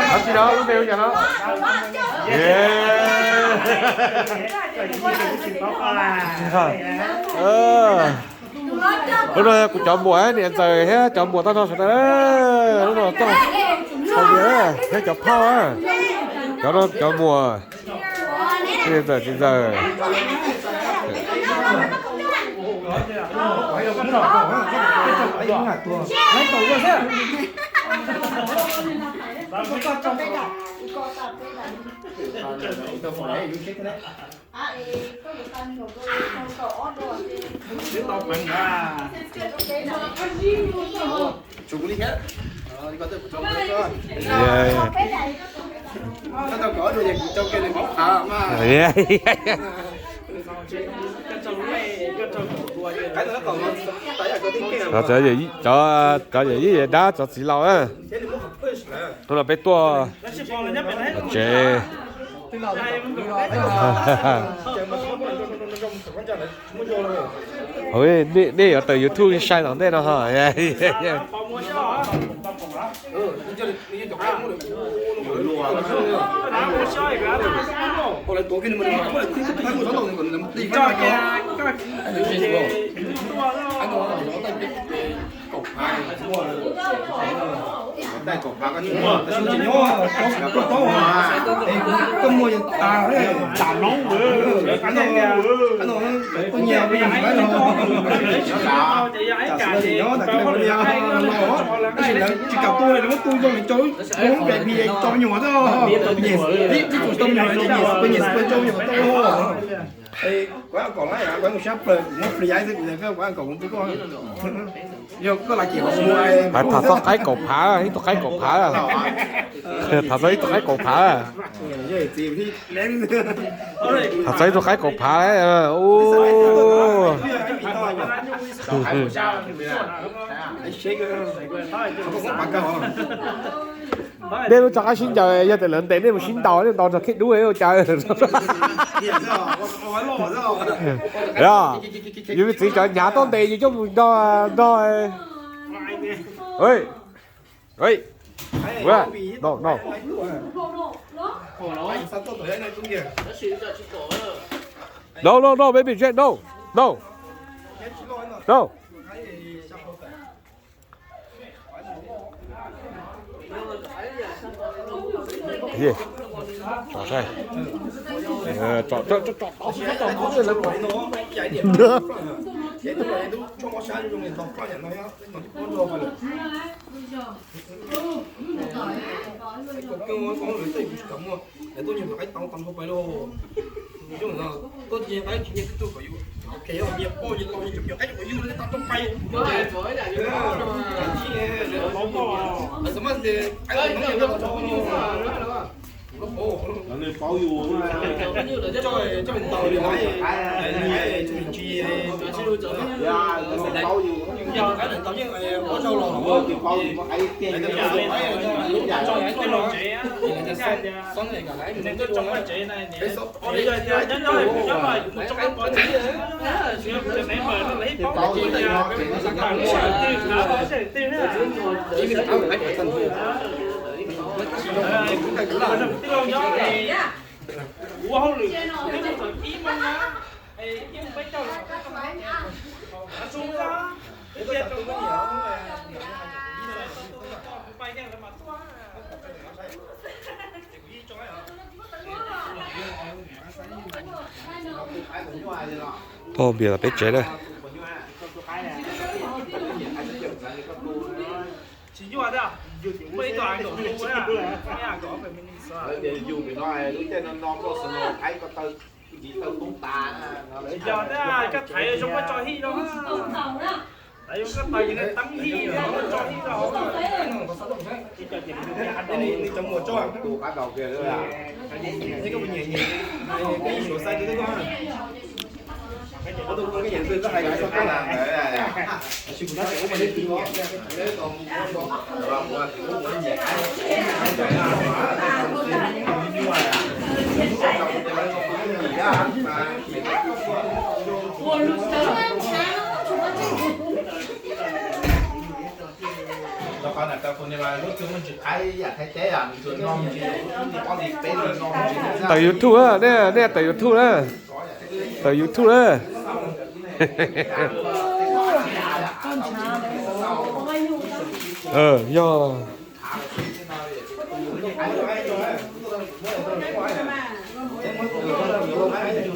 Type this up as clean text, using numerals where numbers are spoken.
Hấp gì đó, nó đều cho nó. Yeah. Đúng rồi, cũng chọn mùa này trời hết, chọn mùa tao thôi rồi đó. Đúng rồi, tao không nhớ, thế chọn phao á, chọn mùa. Bây giờ. Cho gì cho gì đó cho xí lâu á. Tôi là bé tua. Chê. Ôi, đi ở từ YouTube sai lắm đây nó hả? đây cổ phá cái có mua ta làm nóng bữa anh nó có nhiều bây giờ mấy nó chị nó đặt cái video nó chỉ cặp tôi nó tôi cho mình chối muốn về bia cho nhiều đó đi tụi tôi nhiều thì bây giờ cho nhiều tôi quán còn lại quán một shop rồi một free giải thì cái quán còn cũng có vô có là kiểu phải thật sao cái cột phá ấy tôi cái cột phá à thật đấy tôi cái cột phá à thật đấy tôi cái cột phá ấy ô đây nó cho cái xin trời giờ từ lớn đến đây mà xin đòi nên đòi cho khách đuôi rồi trời đó như chỉ cho nhà tôn đề gì chung đo ơi ơi what no no no no no baby Jet no no no gì trò sai trò nữa cho nó sáng dùng để đọc qua nhận nói á nó con đồ mà được có người tự cấm mà để tôi nhìn cái tao tao không phải đâu chứ mà tôi nhìn cái tôi phải ok không nhiều cô nhìn tôi chụp cái chụp cái tao trong bay什么的哎能有anh này bao dù mà cho mình tàu đi lấy cho mình chi bao dù giờ cái tàu như này có sâu lò thì bao dù có cái tiền cho cái lò chế xong này cả lấy mình cứ trong cái chế này để bây giờ nhớ rồi trong cái có chế đấy mà lấy bao nhiêu tiền tiêu nữa chỉ mình tháo cái phần thôi thôi bây giờ bé chế đây chỉ như vậy đó mấy đoạn đồ luôn á cái à có phải mình sợ dù bị nói lúc trên nó có snow thấy có tơ chỉ tơ tung ta giờ đó cái thầy trong cái trò hi đó tại cái tay những cái tấm hi đó trò hi đó chỉ cho chị đi trong mùa cho tụ cá cầu kia nữa à thấy có bị nhẹ nhẹ cái sổ xanh chứ có cái nhện tươi có hai cái cái làm để này chỉ có thể mà đi tìm ngon nếu còn qua thì cũng muốn nhẹ แล้วก็น่ะแต่คนในบ้านก็คือมันจะใครอยากให้แจ้อ่ะมันจะน้องจีก็ดีเป็นน้องจี tại YouTube á nè tại YouTube á tại YouTube á do